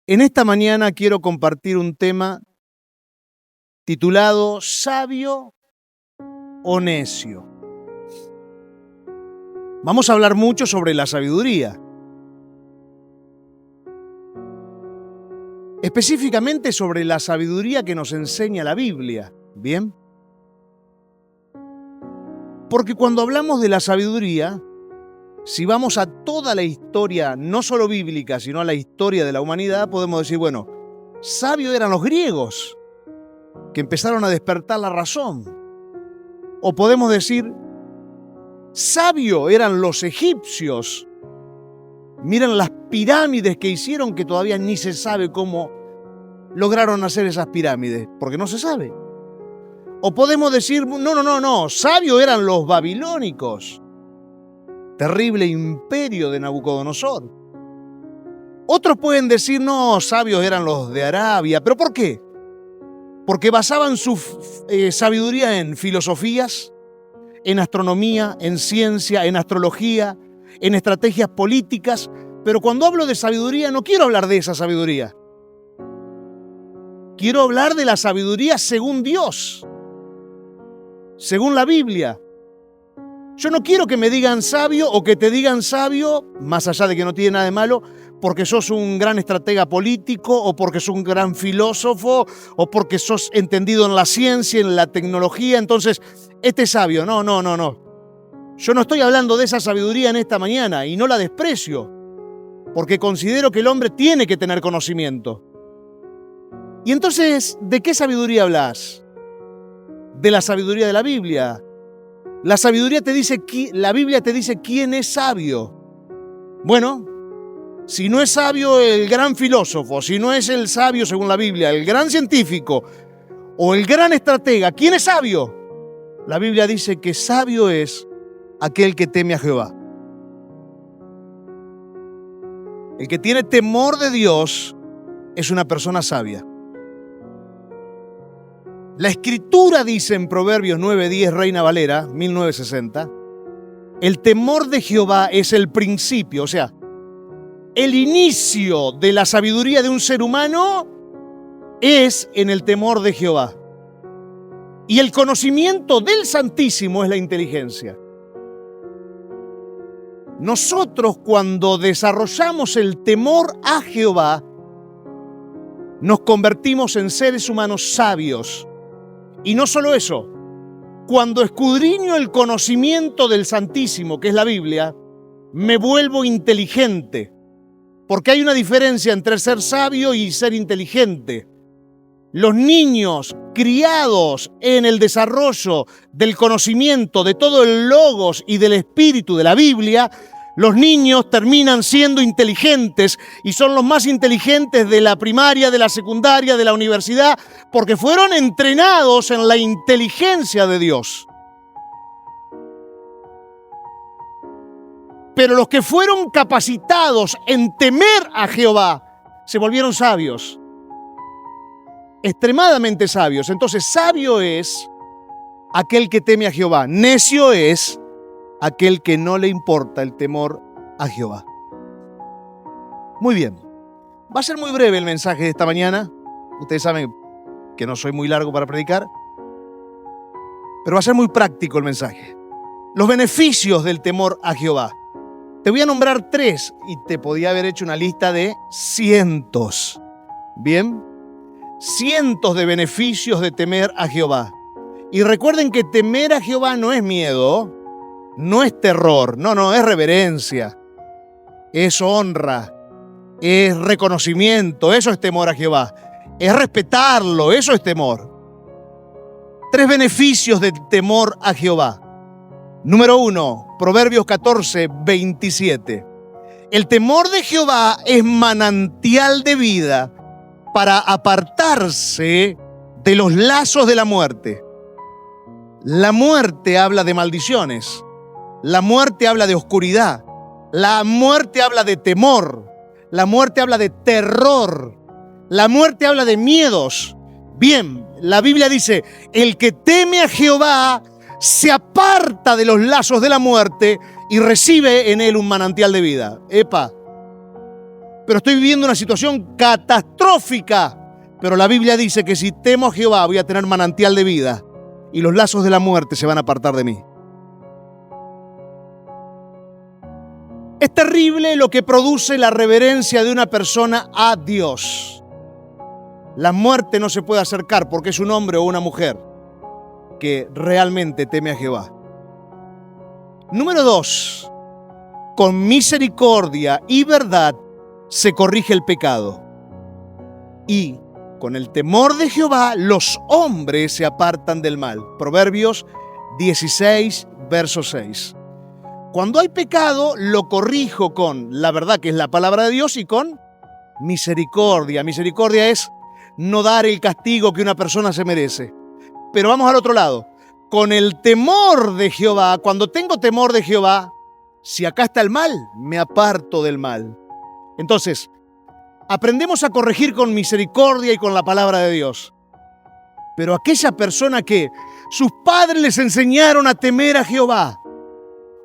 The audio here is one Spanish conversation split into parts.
En esta mañana quiero compartir un tema titulado ¿Sabio o necio? Vamos a hablar mucho sobre la sabiduría. Específicamente sobre la sabiduría que nos enseña la Biblia, ¿bien? Porque cuando hablamos de la sabiduría, si vamos a toda la historia, no solo bíblica, sino a la historia de la humanidad, podemos decir, bueno, sabios eran los griegos, que empezaron a despertar la razón. O podemos decir, sabios eran los egipcios. Miren las pirámides que hicieron, que todavía ni se sabe cómo lograron hacer esas pirámides, porque no se sabe. O podemos decir, no, sabios eran los babilónicos. Terrible imperio de Nabucodonosor. Otros pueden decir, no, sabios eran los de Arabia. ¿Pero por qué? Porque basaban su sabiduría en filosofías, en astronomía, en ciencia, en astrología, en estrategias políticas. Pero cuando hablo de sabiduría, no quiero hablar de esa sabiduría. Quiero hablar de la sabiduría según Dios, según la Biblia. Yo no quiero que me digan sabio o que te digan sabio, más allá de que no tiene nada de malo, porque sos un gran estratega político o porque sos un gran filósofo o porque sos entendido en la ciencia, en la tecnología. Entonces, este es sabio. No. Yo no estoy hablando de esa sabiduría en esta mañana y no la desprecio, porque considero que el hombre tiene que tener conocimiento. Y entonces, ¿de qué sabiduría hablas? De la sabiduría de la Biblia. La sabiduría te dice, la Biblia te dice quién es sabio. Bueno, si no es sabio el gran filósofo, si no es el sabio según la Biblia, el gran científico o el gran estratega, ¿quién es sabio? La Biblia dice que sabio es aquel que teme a Jehová. El que tiene temor de Dios es una persona sabia. La Escritura dice en Proverbios 9:10, Reina Valera, 1960, el temor de Jehová es el principio, o sea, el inicio de la sabiduría de un ser humano es en el temor de Jehová. Y el conocimiento del Santísimo es la inteligencia. Nosotros, cuando desarrollamos el temor a Jehová, nos convertimos en seres humanos sabios. Y no solo eso, cuando escudriño el conocimiento del Santísimo, que es la Biblia, me vuelvo inteligente. Porque hay una diferencia entre ser sabio y ser inteligente. Los niños criados en el desarrollo del conocimiento de todo el logos y del espíritu de la Biblia, los niños terminan siendo inteligentes y son los más inteligentes de la primaria, de la secundaria, de la universidad, porque fueron entrenados en la inteligencia de Dios. Pero los que fueron capacitados en temer a Jehová se volvieron sabios, extremadamente sabios. Entonces, sabio es aquel que teme a Jehová, necio es aquel que no le importa el temor a Jehová. Muy bien, va a ser muy breve el mensaje de esta mañana. Ustedes saben que no soy muy largo para predicar, pero va a ser muy práctico el mensaje. Los beneficios del temor a Jehová. Te voy a nombrar 3 y te podía haber hecho una lista de cientos. Bien, cientos de beneficios de temer a Jehová. Y recuerden que temer a Jehová no es miedo, no es terror, no, es reverencia, es honra, es reconocimiento, eso es temor a Jehová, es respetarlo, eso es temor. 3 beneficios del temor a Jehová. Número 1, Proverbios 14:27. El temor de Jehová es manantial de vida para apartarse de los lazos de la muerte. La muerte habla de maldiciones. La muerte habla de oscuridad. La muerte habla de temor. La muerte habla de terror. La muerte habla de miedos. Bien, la Biblia dice, el que teme a Jehová se aparta de los lazos de la muerte y recibe en él un manantial de vida. Epa, pero estoy viviendo una situación catastrófica. Pero la Biblia dice que si temo a Jehová voy a tener manantial de vida y los lazos de la muerte se van a apartar de mí. Es terrible lo que produce la reverencia de una persona a Dios. La muerte no se puede acercar porque es un hombre o una mujer que realmente teme a Jehová. Número 2. Con misericordia y verdad se corrige el pecado. Y con el temor de Jehová los hombres se apartan del mal. Proverbios 16, verso 6. Cuando hay pecado, lo corrijo con la verdad, que es la palabra de Dios, y con misericordia. Misericordia es no dar el castigo que una persona se merece. Pero vamos al otro lado. Con el temor de Jehová, cuando tengo temor de Jehová, si acá está el mal, me aparto del mal. Entonces, aprendemos a corregir con misericordia y con la palabra de Dios. Pero aquella persona que sus padres les enseñaron a temer a Jehová,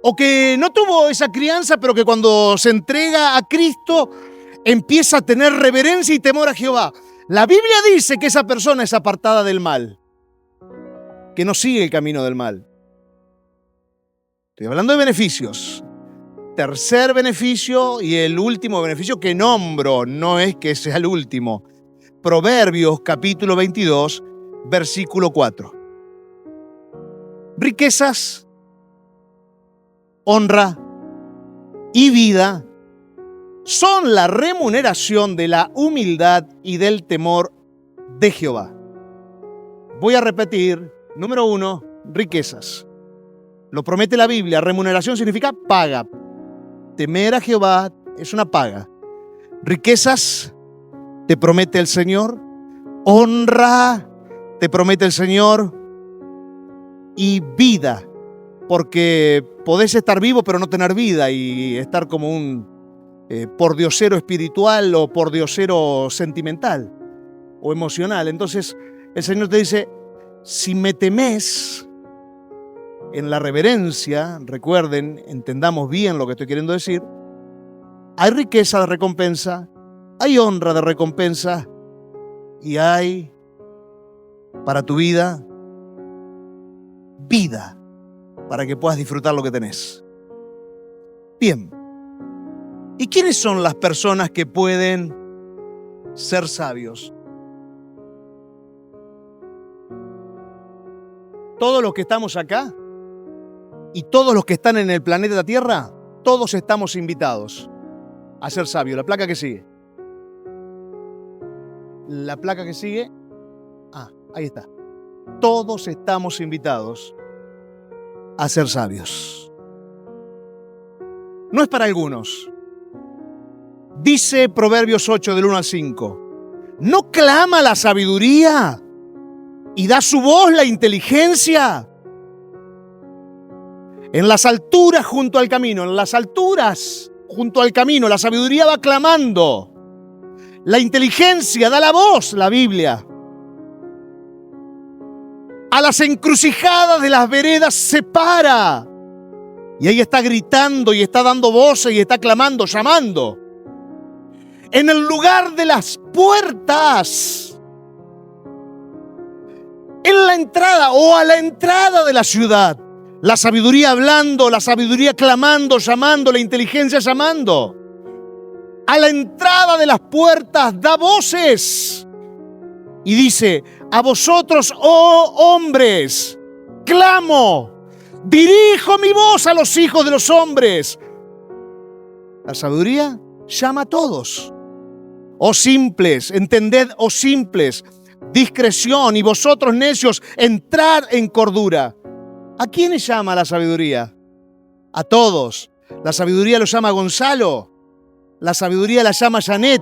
o que no tuvo esa crianza, pero que cuando se entrega a Cristo empieza a tener reverencia y temor a Jehová, la Biblia dice que esa persona es apartada del mal, que no sigue el camino del mal. Estoy hablando de beneficios. Tercer beneficio y el último beneficio que nombro, no es que sea el último. Proverbios capítulo 22, versículo 4. Riquezas, honra y vida son la remuneración de la humildad y del temor de Jehová. Voy a repetir. Número 1, riquezas. Lo promete la Biblia. Remuneración significa paga. Temer a Jehová es una paga. Riquezas te promete el Señor. Honra te promete el Señor. Y vida, porque podés estar vivo pero no tener vida y estar como un pordiosero espiritual o pordiosero sentimental o emocional. Entonces el Señor te dice, si me temés, en la reverencia, recuerden, entendamos bien lo que estoy queriendo decir, hay riqueza de recompensa, hay honra de recompensa y hay para tu vida, vida, para que puedas disfrutar lo que tenés. Bien, ¿y quiénes son las personas que pueden ser sabios? Todos los que estamos acá y todos los que están en el planeta Tierra, todos estamos invitados a ser sabios. La placa que sigue. La placa que sigue. Ahí está. Todos estamos invitados a ser sabios. No es para algunos. Dice Proverbios 8, del 1 al 5. ¿No clama la sabiduría y da su voz la inteligencia? En las alturas junto al camino, en las alturas junto al camino, la sabiduría va clamando. La inteligencia da la voz, la Biblia. A las encrucijadas de las veredas se para. Y ahí está gritando y está dando voces y está clamando, llamando. En el lugar de las puertas, en la entrada o a la entrada de la ciudad, la sabiduría hablando, la sabiduría clamando, llamando, la inteligencia llamando. A la entrada de las puertas da voces y dice, a vosotros, oh hombres, clamo, dirijo mi voz a los hijos de los hombres. La sabiduría llama a todos. Oh simples, entended, oh simples, discreción, y vosotros necios, entrad en cordura. ¿A quiénes llama la sabiduría? A todos. La sabiduría lo llama Gonzalo, la sabiduría la llama Janet,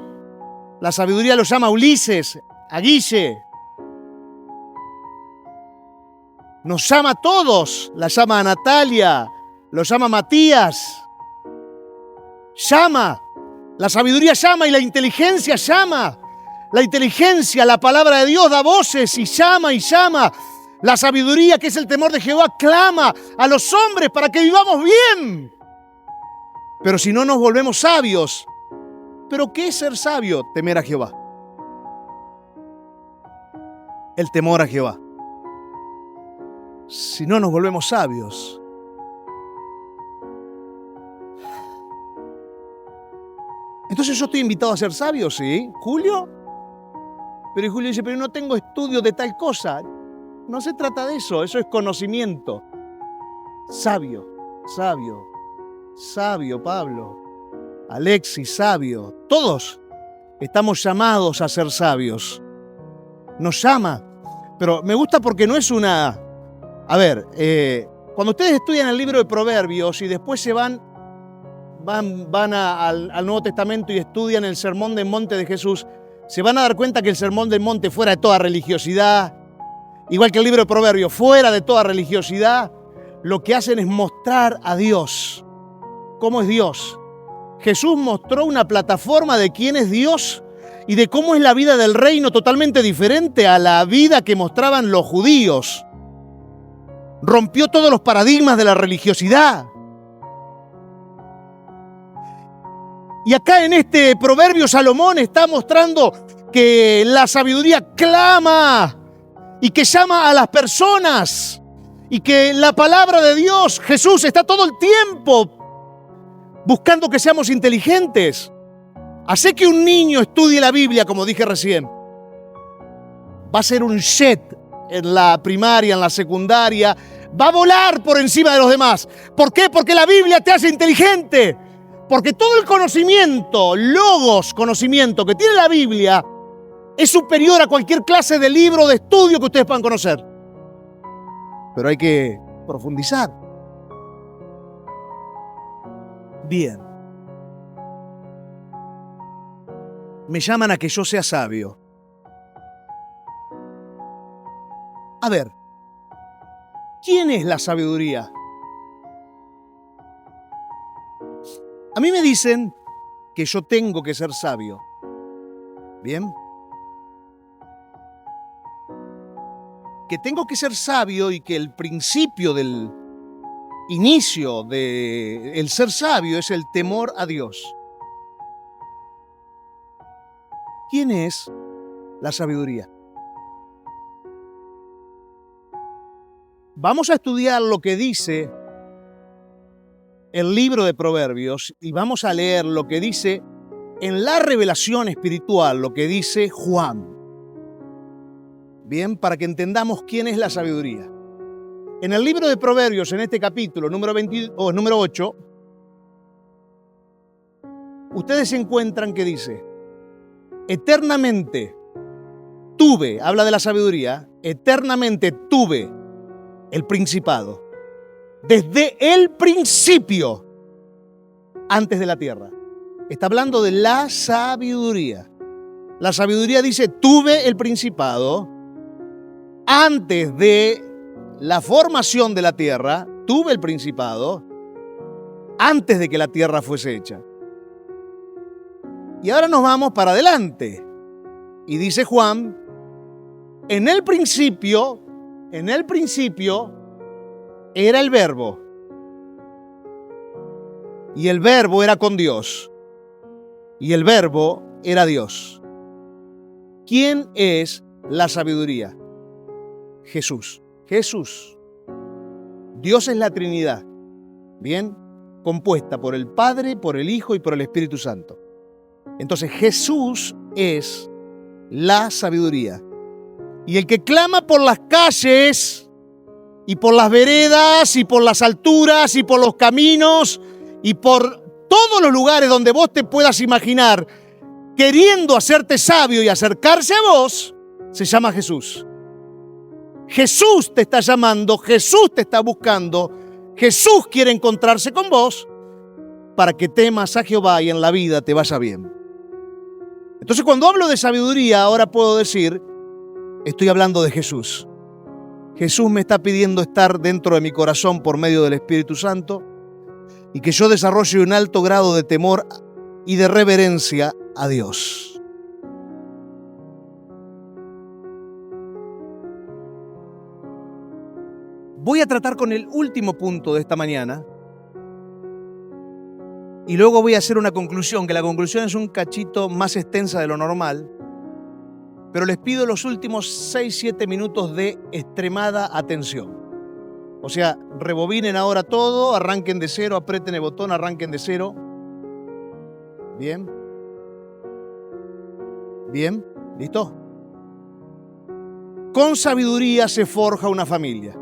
la sabiduría lo llama Ulises, a Guille. Nos llama a todos, la llama a Natalia, lo llama a Matías. Llama, la sabiduría llama y la inteligencia llama. La inteligencia, la palabra de Dios da voces y llama y llama. La sabiduría, que es el temor de Jehová, clama a los hombres para que vivamos bien. Pero si no nos volvemos sabios, Pero ¿qué es ser sabio? Temer a Jehová. El temor a Jehová. Si no, nos volvemos sabios. Entonces yo estoy invitado a ser sabio, ¿sí? ¿Julio? Pero Julio dice, pero no tengo estudio de tal cosa. No se trata de eso, eso es conocimiento. Sabio, sabio, sabio, Pablo. Alexis, sabio. Todos estamos llamados a ser sabios. Nos llama. Pero me gusta porque no es una... A ver, cuando ustedes estudian el libro de Proverbios y después se van al Nuevo Testamento y estudian el Sermón del Monte de Jesús, se van a dar cuenta que el Sermón del Monte, fuera de toda religiosidad, igual que el libro de Proverbios, fuera de toda religiosidad, lo que hacen es mostrar a Dios. ¿Cómo es Dios? Jesús mostró una plataforma de quién es Dios y de cómo es la vida del reino, totalmente diferente a la vida que mostraban los judíos. Rompió todos los paradigmas de la religiosidad. Y acá en este proverbio Salomón está mostrando que la sabiduría clama y que llama a las personas y que la palabra de Dios, Jesús, está todo el tiempo buscando que seamos inteligentes. Hace que un niño estudie la Biblia, como dije recién. Va a ser un jet en la primaria, en la secundaria. Va a volar por encima de los demás. ¿Por qué? Porque la Biblia te hace inteligente. Porque todo el conocimiento, logos, conocimiento que tiene la Biblia es superior a cualquier clase de libro, de estudio que ustedes puedan conocer. Pero hay que profundizar. Bien. Me llaman a que yo sea sabio. A ver, ¿quién es la sabiduría? A mí me dicen que yo tengo que ser sabio. ¿Bien? Que tengo que ser sabio y que el principio del inicio del ser sabio es el temor a Dios. ¿Quién es la sabiduría? Vamos a estudiar lo que dice el libro de Proverbios y vamos a leer lo que dice en la revelación espiritual, lo que dice Juan. Bien, para que entendamos quién es la sabiduría. En el libro de Proverbios, en este capítulo, número 8, ustedes encuentran que dice, eternamente tuve, habla de la sabiduría, eternamente tuve el principado. Desde el principio, antes de la tierra. Está hablando de la sabiduría. La sabiduría dice, tuve el principado antes de la formación de la tierra, tuve el principado antes de que la tierra fuese hecha. Y ahora nos vamos para adelante. Y dice Juan, en el principio era el Verbo. Y el Verbo era con Dios. Y el Verbo era Dios. ¿Quién es la sabiduría? Jesús. Jesús. Dios es la Trinidad. Bien, compuesta por el Padre, por el Hijo y por el Espíritu Santo. Entonces Jesús es la sabiduría. Y el que clama por las calles y por las veredas y por las alturas y por los caminos y por todos los lugares donde vos te puedas imaginar, queriendo hacerte sabio y acercarse a vos, se llama Jesús. Jesús te está llamando, Jesús te está buscando, Jesús quiere encontrarse con vos para que temas a Jehová y en la vida te vaya bien. Entonces, cuando hablo de sabiduría, ahora puedo decir, estoy hablando de Jesús. Jesús me está pidiendo estar dentro de mi corazón por medio del Espíritu Santo y que yo desarrolle un alto grado de temor y de reverencia a Dios. Voy a tratar con el último punto de esta mañana Y luego voy a hacer una conclusión, que la conclusión es un cachito más extensa de lo normal, pero les pido los últimos 6-7 minutos de extremada atención. O sea, rebobinen ahora todo, arranquen de cero, aprieten el botón, arranquen de cero. Bien. Bien, ¿listo? Con sabiduría se forja una familia.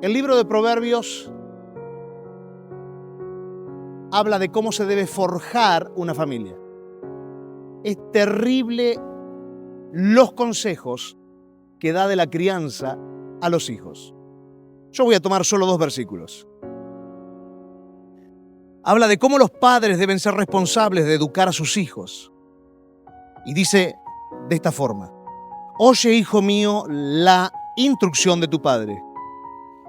El libro de Proverbios habla de cómo se debe forjar una familia. Es terrible los consejos que da de la crianza a los hijos. Yo voy a tomar solo 2 versículos. Habla de cómo los padres deben ser responsables de educar a sus hijos. Y dice de esta forma: oye, hijo mío, la instrucción de tu padre,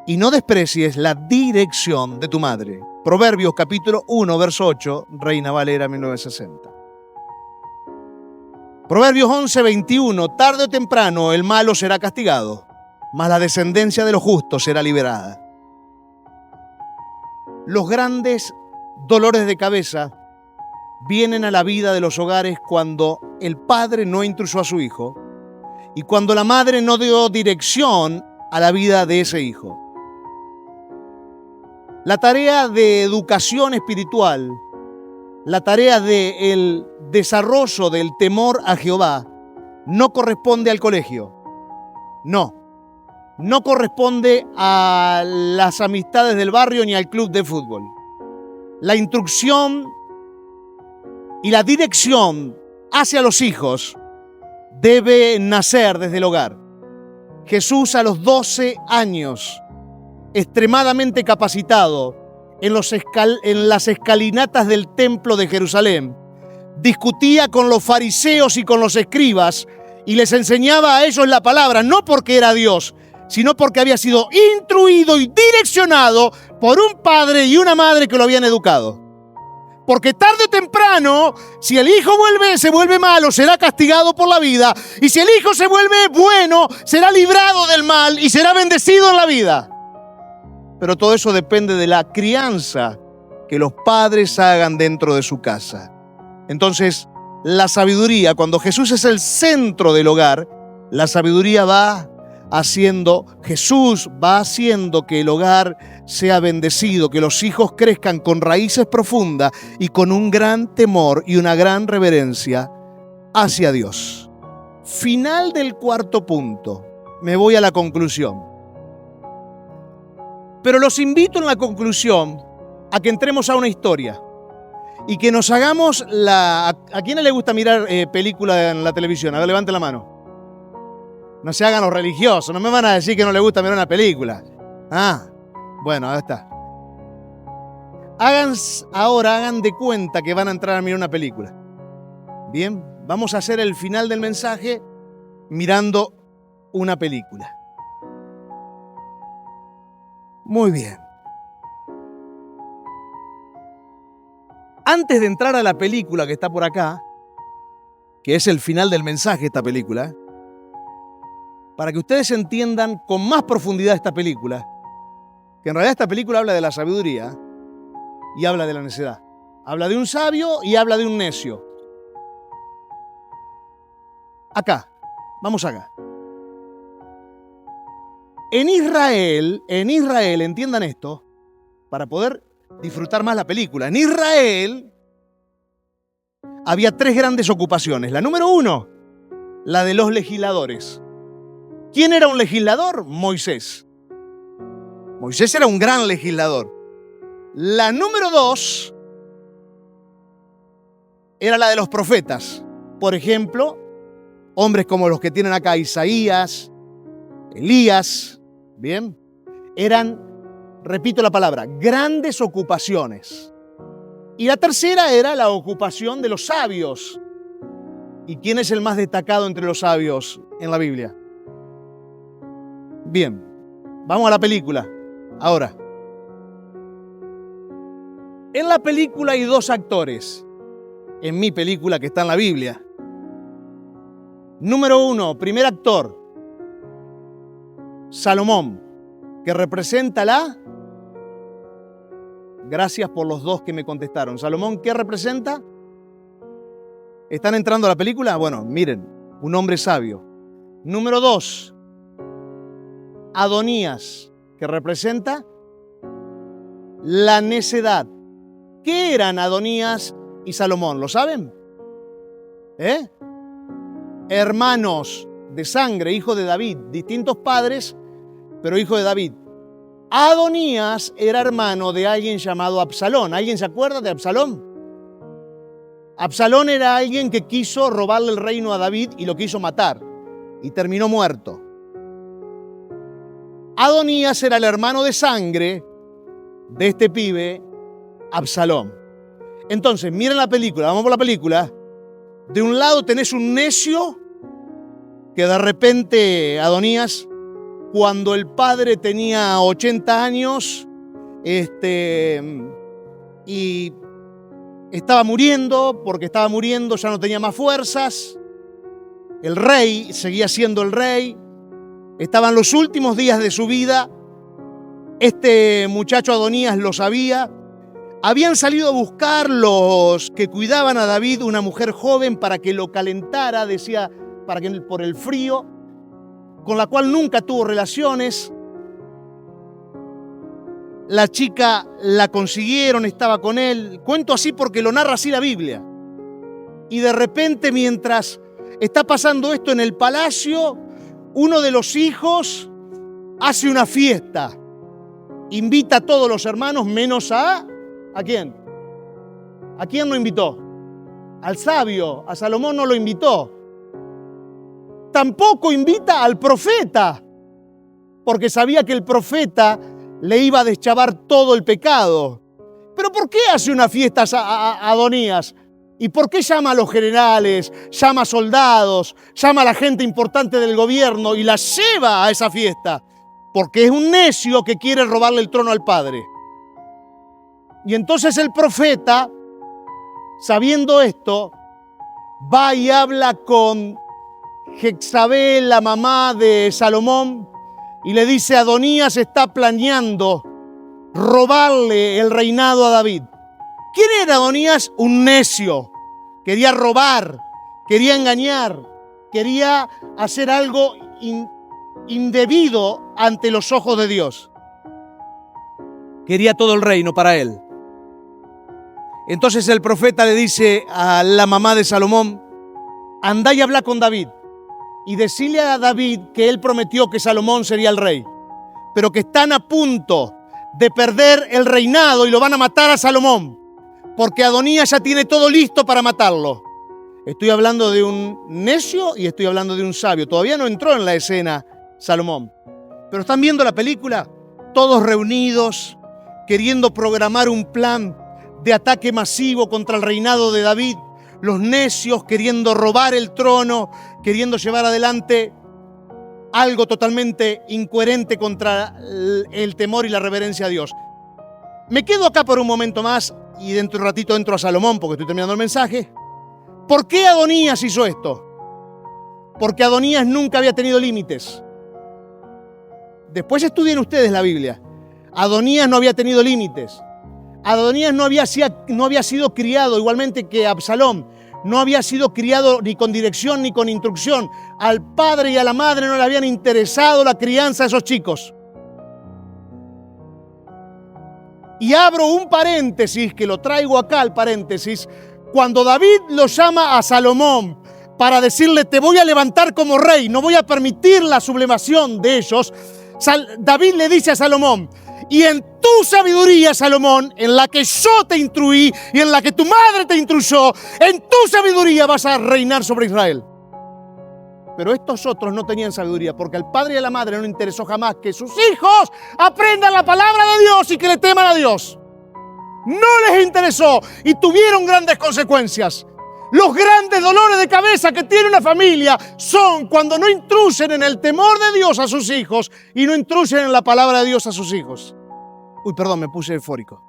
y no desprecies la dirección de tu madre. Proverbios capítulo 1, verso 8, Reina Valera 1960. Proverbios 11, 21, tarde o temprano el malo será castigado, mas la descendencia de los justos será liberada. Los grandes dolores de cabeza vienen a la vida de los hogares cuando el padre no instruyó a su hijo y cuando la madre no dio dirección a la vida de ese hijo. La tarea de educación espiritual, la tarea del desarrollo del temor a Jehová, no corresponde al colegio. No corresponde a las amistades del barrio ni al club de fútbol. La instrucción y la dirección hacia los hijos debe nacer desde el hogar. Jesús, a los 12 años, extremadamente capacitado en las escalinatas del templo de Jerusalén, discutía con los fariseos y con los escribas y les enseñaba a ellos la palabra, no porque era Dios, sino porque había sido instruido y direccionado por un padre y una madre que lo habían educado. Porque tarde o temprano, si el hijo se vuelve malo, será castigado por la vida. Y si el hijo se vuelve bueno, será librado del mal y será bendecido en la vida. Pero todo eso depende de la crianza que los padres hagan dentro de su casa. Entonces, la sabiduría, cuando Jesús es el centro del hogar, la sabiduría Jesús va haciendo que el hogar sea bendecido, que los hijos crezcan con raíces profundas y con un gran temor y una gran reverencia hacia Dios. Final del 4 punto. Me voy a la conclusión. Pero los invito en la conclusión a que entremos a una historia y que nos hagamos ¿A quién le gusta mirar películas en la televisión? A ver, levante la mano. No se hagan los religiosos, no me van a decir que no les gusta mirar una película. Bueno, ahí está. Hagan de cuenta que van a entrar a mirar una película. Bien, vamos a hacer el final del mensaje mirando una película. Muy bien. Antes de entrar a la película que está por acá, que es el final del mensaje esta película, para que ustedes entiendan con más profundidad esta película, que en realidad esta película habla de la sabiduría y habla de la necedad. Habla de un sabio y habla de un necio. Acá, vamos acá. En Israel, entiendan esto, para poder disfrutar más la película. En Israel había 3 grandes ocupaciones. La número 1, la de los legisladores. ¿Quién era un legislador? Moisés. Moisés era un gran legislador. La número 2 era la de los profetas. Por ejemplo, hombres como los que tienen acá, Isaías, Elías, ¿bien? Eran, repito la palabra, grandes ocupaciones. Y la tercera era la ocupación de los sabios. ¿Y quién es el más destacado entre los sabios en la Biblia? Bien, vamos a la película. Ahora, en la película hay 2 actores. En mi película que está en la Biblia. Número 1, primer actor, Salomón, que representa Gracias por los dos que me contestaron. Salomón, ¿qué representa? ¿Están entrando a la película? Bueno, miren, un hombre sabio. Número 2, Adonías, que representa la necedad. ¿Qué eran Adonías y Salomón? ¿Lo saben? Hermanos de sangre, hijo de David, distintos padres, pero hijo de David. Adonías era hermano de alguien llamado Absalón. ¿Alguien se acuerda de Absalón? Absalón era alguien que quiso robarle el reino a David y lo quiso matar y terminó muerto. Adonías era el hermano de sangre de este pibe, Absalón. Entonces, miren la película, vamos por la película. De un lado tenés un necio que de repente Adonías, cuando el padre tenía 80 años, y estaba muriendo, porque estaba muriendo, ya no tenía más fuerzas. El rey seguía siendo el rey. Estaban los últimos días de su vida. Este muchacho Adonías lo sabía. Habían salido a buscar los que cuidaban a David una mujer joven para que lo calentara, decía, para que por el frío, con la cual nunca tuvo relaciones. La chica la consiguieron, estaba con él. Cuento así porque lo narra así la Biblia. Y de repente, mientras está pasando esto en el palacio, uno de los hijos hace una fiesta. Invita a todos los hermanos menos ¿a quién? ¿A quién no invitó? Al sabio, a Salomón no lo invitó. Tampoco invita al profeta, porque sabía que el profeta le iba a deschavar todo el pecado. ¿Pero por qué hace una fiesta a Adonías? ¿Y por qué llama a los generales, llama a soldados, llama a la gente importante del gobierno y la lleva a esa fiesta? Porque es un necio que quiere robarle el trono al padre. Y entonces el profeta, sabiendo esto, va y habla con Jezabel, la mamá de Salomón, y le dice: Adonías está planeando robarle el reinado a David. ¿Quién era Adonías? Un necio. Quería robar, quería engañar, quería hacer algo indebido ante los ojos de Dios. Quería todo el reino para él. Entonces el profeta le dice a la mamá de Salomón: andá y habla con David y decile a David que él prometió que Salomón sería el rey, pero que están a punto de perder el reinado y lo van a matar a Salomón, porque Adonías ya tiene todo listo para matarlo. Estoy hablando de un necio y estoy hablando de un sabio. Todavía no entró en la escena Salomón, pero están viendo la película, todos reunidos, queriendo programar un plan de ataque masivo contra el reinado de David. Los necios queriendo robar el trono, queriendo llevar adelante algo totalmente incoherente contra el temor y la reverencia a Dios. Me quedo acá por un momento más y dentro de un ratito entro a Salomón porque estoy terminando el mensaje. ¿Por qué Adonías hizo esto? Porque Adonías nunca había tenido límites. Después estudien ustedes la Biblia. Adonías no había tenido límites. Adonías no había sido criado, igualmente que Absalón, no había sido criado ni con dirección ni con instrucción. Al padre y a la madre no le habían interesado la crianza de esos chicos. Y abro un paréntesis, que lo traigo acá al paréntesis. Cuando David lo llama a Salomón para decirle: te voy a levantar como rey, no voy a permitir la sublevación de ellos, David le dice a Salomón: y en tu sabiduría, Salomón, en la que yo te instruí y en la que tu madre te instruyó, en tu sabiduría vas a reinar sobre Israel. Pero estos otros no tenían sabiduría, porque al padre y a la madre no le interesó jamás que sus hijos aprendan la palabra de Dios y que le teman a Dios. No les interesó y tuvieron grandes consecuencias. Los grandes dolores de cabeza que tiene una familia son cuando no instruyen en el temor de Dios a sus hijos y no instruyen en la palabra de Dios a sus hijos. Uy, perdón, me puse eufórico.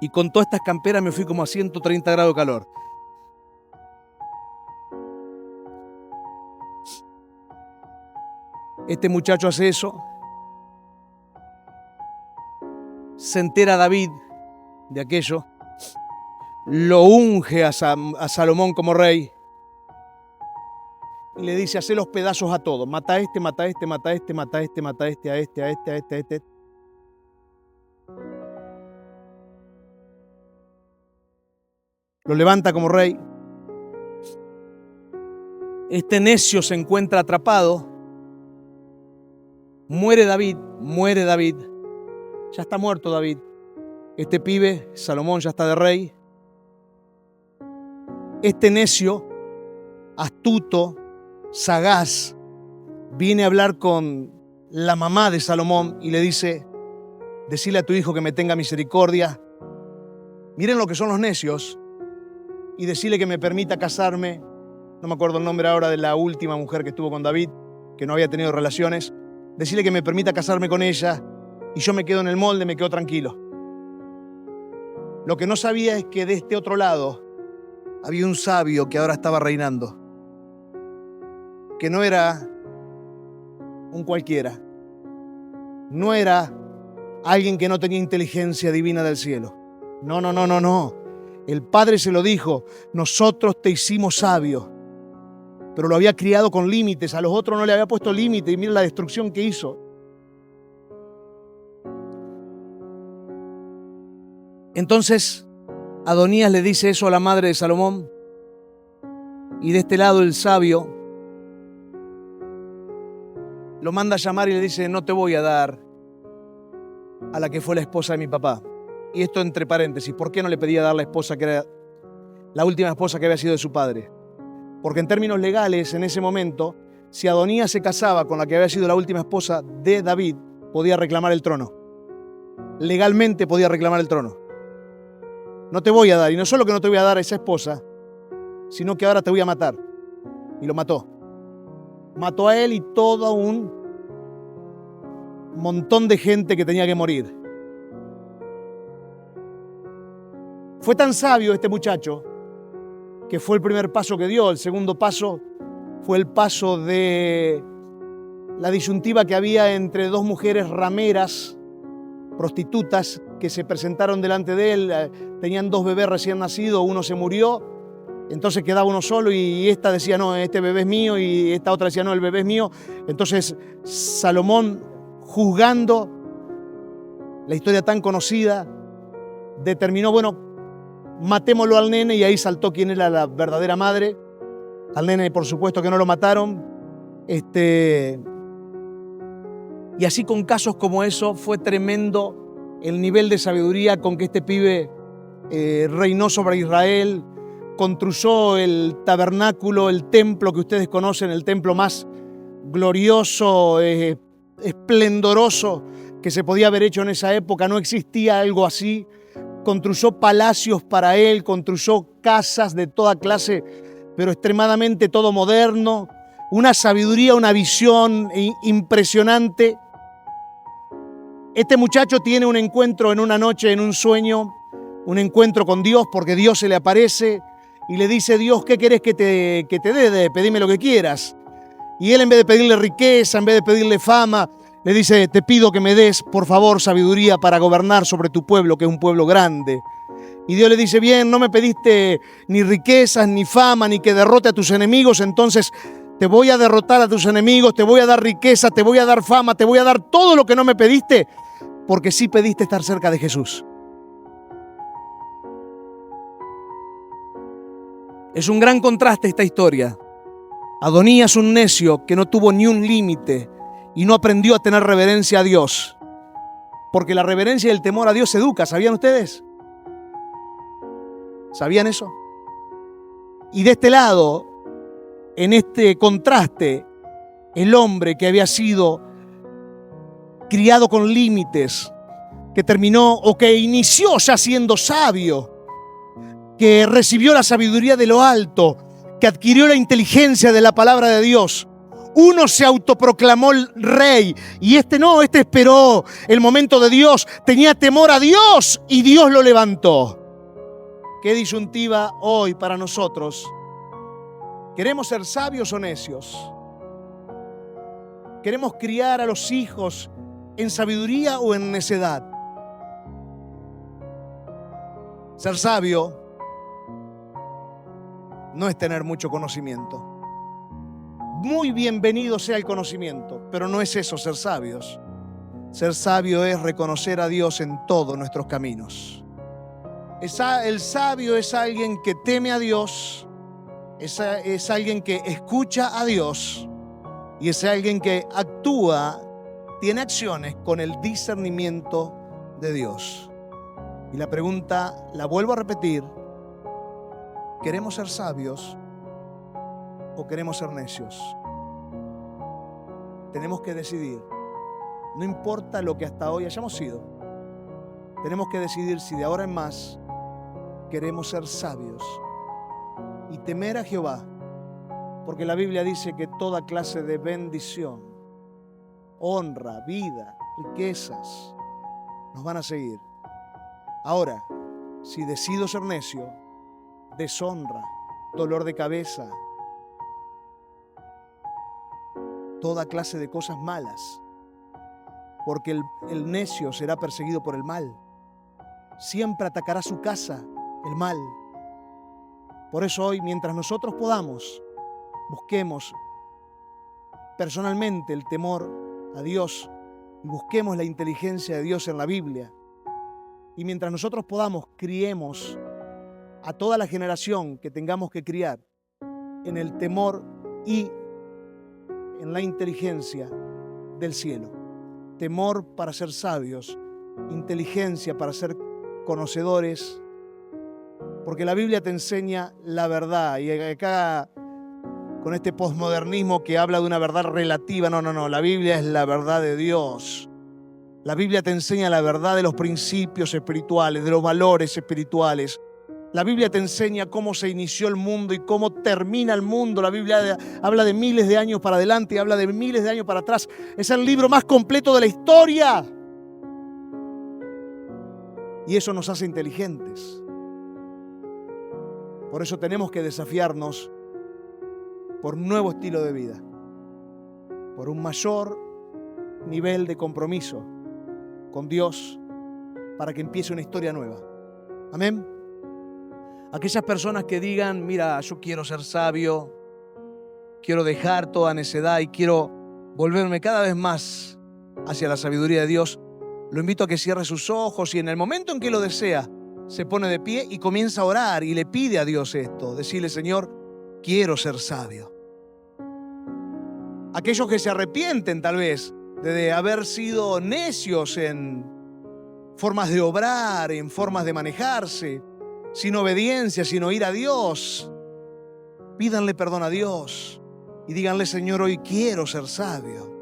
Y con todas estas camperas me fui como a 130 grados de calor. Este muchacho hace eso se entera David de aquello, lo unge a Salomón como rey y le dice: hacé los pedazos a todos, mata a este, mata a este, mata a este, mata a este, mata a este, a este, a este, a este, a este. Lo levanta como rey. Este necio se encuentra atrapado. Muere David. Ya está muerto David. Este pibe, Salomón, ya está de rey. Este necio, astuto, sagaz, viene a hablar con la mamá de Salomón y le dice: decile a tu hijo que me tenga misericordia. Miren lo que son los necios. Y decile que me permita casarme. No me acuerdo el nombre ahora de la última mujer que estuvo con David, que no había tenido relaciones. Decile que me permita casarme con ella y yo me quedo en el molde, me quedo tranquilo. Lo que no sabía es que de este otro lado había un sabio que ahora estaba reinando, que no era un cualquiera, no era alguien que no tenía inteligencia divina del cielo. No. El Padre se lo dijo: nosotros te hicimos sabio. Pero lo había criado con límites, a los otros no le había puesto límite y mira la destrucción que hizo. Entonces Adonías le dice eso a la madre de Salomón y de este lado el sabio lo manda a llamar y le dice: no te voy a dar a la que fue la esposa de mi papá. Y esto entre paréntesis, ¿por qué no le pedía dar la esposa que era la última esposa que había sido de su padre? Porque en términos legales, en ese momento, si Adonías se casaba con la que había sido la última esposa de David, podía reclamar el trono. Legalmente podía reclamar el trono. No te voy a dar, y no solo que no te voy a dar a esa esposa, sino que ahora te voy a matar. Y lo mató. Mató a él y todo un montón de gente que tenía que morir. Fue tan sabio este muchacho que fue el primer paso que dio. El segundo paso fue el paso de la disyuntiva que había entre dos mujeres rameras, prostitutas, que se presentaron delante de él. Tenían dos bebés recién nacidos, uno se murió, entonces quedaba uno solo y esta decía: no, este bebé es mío, y esta otra decía: no, el bebé es mío. Entonces Salomón, juzgando la historia tan conocida, determinó: bueno, matémoslo al nene, y ahí saltó quién era la verdadera madre. Al nene, por supuesto, que no lo mataron. Y así, con casos como eso, fue tremendo el nivel de sabiduría con que este pibe reinó sobre Israel, construyó el tabernáculo, el templo que ustedes conocen, el templo más glorioso, esplendoroso que se podía haber hecho en esa época. No existía algo así. Construyó palacios para él, construyó casas de toda clase, pero extremadamente todo moderno. Una sabiduría, una visión impresionante. Este muchacho tiene un encuentro en una noche, en un sueño, un encuentro con Dios, porque Dios se le aparece y le dice: Dios, ¿qué querés que te dé? Pedime lo que quieras. Y él, en vez de pedirle riqueza, en vez de pedirle fama, le dice: te pido que me des, por favor, sabiduría para gobernar sobre tu pueblo, que es un pueblo grande. Y Dios le dice: bien, no me pediste ni riquezas, ni fama, ni que derrote a tus enemigos, entonces te voy a derrotar a tus enemigos, te voy a dar riqueza, te voy a dar fama, te voy a dar todo lo que no me pediste, porque sí pediste estar cerca de Jesús. Es un gran contraste esta historia. Adonías, un necio que no tuvo ni un límite y no aprendió a tener reverencia a Dios. Porque la reverencia y el temor a Dios se educa, ¿sabían ustedes? ¿Sabían eso? Y de este lado, en este contraste, el hombre que había sido criado con límites, que terminó o que inició ya siendo sabio, que recibió la sabiduría de lo alto, que adquirió la inteligencia de la palabra de Dios. Uno se autoproclamó el rey y este no, este esperó el momento de Dios, tenía temor a Dios y Dios lo levantó. Qué disyuntiva hoy para nosotros. ¿Queremos ser sabios o necios? ¿Queremos criar a los hijos en sabiduría o en necedad? Ser sabio no es tener mucho conocimiento. Muy bienvenido sea el conocimiento, pero no es eso ser sabios. Ser sabio es reconocer a Dios en todos nuestros caminos. El sabio es alguien que teme a Dios, es alguien que escucha a Dios y es alguien que actúa, tiene acciones con el discernimiento de Dios. Y la pregunta, la vuelvo a repetir, ¿queremos ser sabios o queremos ser necios? Tenemos que decidir. No importa lo que hasta hoy hayamos sido, tenemos que decidir si de ahora en más queremos ser sabios y temer a Jehová, porque la Biblia dice que toda clase de bendición, honra, vida, riquezas nos van a seguir. Ahora, si decido ser necio, deshonra, dolor de cabeza, toda clase de cosas malas, porque el necio será perseguido por el mal. Siempre atacará su casa el mal. Por eso hoy, mientras nosotros podamos, busquemos personalmente el temor a Dios y busquemos la inteligencia de Dios en la Biblia. Y mientras nosotros podamos, criemos a toda la generación que tengamos que criar en el temor y en la inteligencia del cielo. Temor para ser sabios, inteligencia para ser conocedores, porque la Biblia te enseña la verdad. Y acá, con este posmodernismo que habla de una verdad relativa, no, la Biblia es la verdad de Dios. La Biblia te enseña la verdad de los principios espirituales, de los valores espirituales. La Biblia te enseña cómo se inició el mundo y cómo termina el mundo. La Biblia habla de miles de años para adelante y habla de miles de años para atrás. Es el libro más completo de la historia. Y eso nos hace inteligentes. Por eso tenemos que desafiarnos por un nuevo estilo de vida, por un mayor nivel de compromiso con Dios para que empiece una historia nueva. Amén. Aquellas personas que digan, mira, yo quiero ser sabio, quiero dejar toda necedad y quiero volverme cada vez más hacia la sabiduría de Dios, lo invito a que cierre sus ojos y en el momento en que lo desea, se pone de pie y comienza a orar y le pide a Dios esto, decirle, Señor, quiero ser sabio. Aquellos que se arrepienten tal vez de haber sido necios en formas de obrar, en formas de manejarse, sin obediencia, sin oír a Dios, pídanle perdón a Dios y díganle, Señor, hoy quiero ser sabio.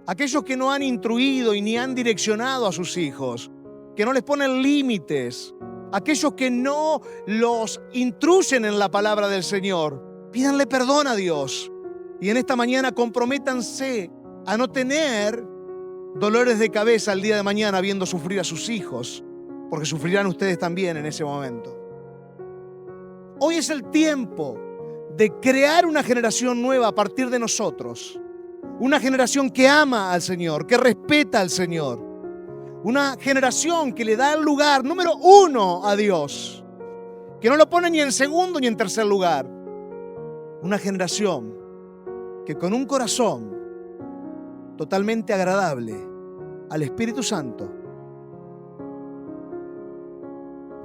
Aquellos que no han instruido y ni han direccionado a sus hijos, que no les ponen límites, aquellos que no los intruyen en la palabra del Señor, pídanle perdón a Dios. Y en esta mañana comprométanse a no tener dolores de cabeza el día de mañana viendo sufrir a sus hijos, porque sufrirán ustedes también en ese momento. Hoy es el tiempo de crear una generación nueva a partir de nosotros. Una generación que ama al Señor, que respeta al Señor. Una generación que le da el lugar número 1 a Dios. Que no lo pone ni en segundo ni en tercer lugar. Una generación que con un corazón totalmente agradable al Espíritu Santo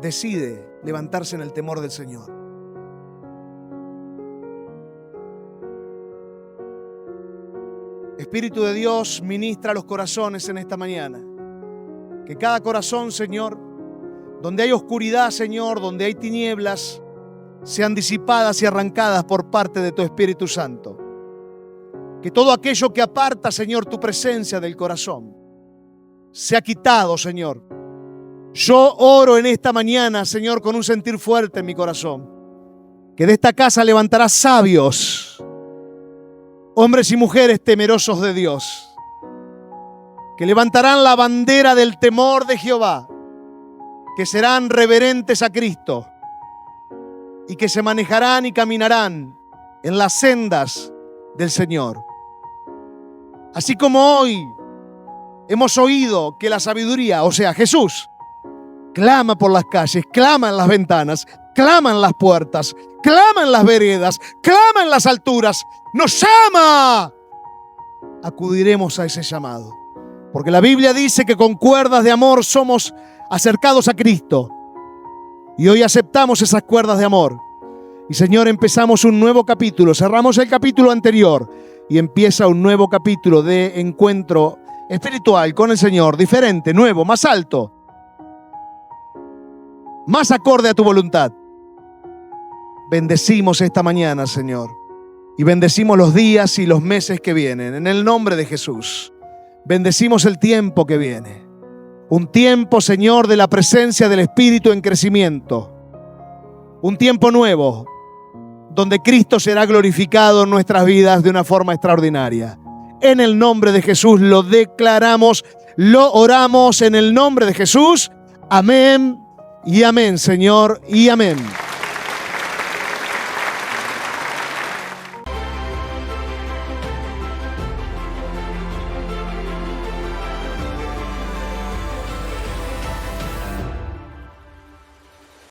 decide levantarse en el temor del Señor. Espíritu de Dios, ministra los corazones en esta mañana. Que cada corazón, Señor, donde hay oscuridad, Señor, donde hay tinieblas, sean disipadas y arrancadas por parte de tu Espíritu Santo. Que todo aquello que aparta, Señor, tu presencia del corazón, sea quitado, Señor. Yo oro en esta mañana, Señor, con un sentir fuerte en mi corazón, que de esta casa levantarás sabios, hombres y mujeres temerosos de Dios, que levantarán la bandera del temor de Jehová, que serán reverentes a Cristo y que se manejarán y caminarán en las sendas del Señor. Así como hoy hemos oído que la sabiduría, o sea, Jesús, Clama por las calles, clama en las ventanas, clama en las puertas, clama en las veredas, clama en las alturas. ¡Nos llama! Acudiremos a ese llamado. Porque la Biblia dice que con cuerdas de amor somos acercados a Cristo. Y hoy aceptamos esas cuerdas de amor. Y Señor, empezamos un nuevo capítulo. Cerramos el capítulo anterior y empieza un nuevo capítulo de encuentro espiritual con el Señor, diferente, nuevo, más alto, más acorde a tu voluntad. Bendecimos esta mañana, Señor, y bendecimos los días y los meses que vienen, en el nombre de Jesús. Bendecimos el tiempo que viene. Un tiempo, Señor, de la presencia del Espíritu en crecimiento. Un tiempo nuevo, donde Cristo será glorificado en nuestras vidas de una forma extraordinaria. En el nombre de Jesús lo declaramos, lo oramos en el nombre de Jesús. Amén y amén, Señor, y amén.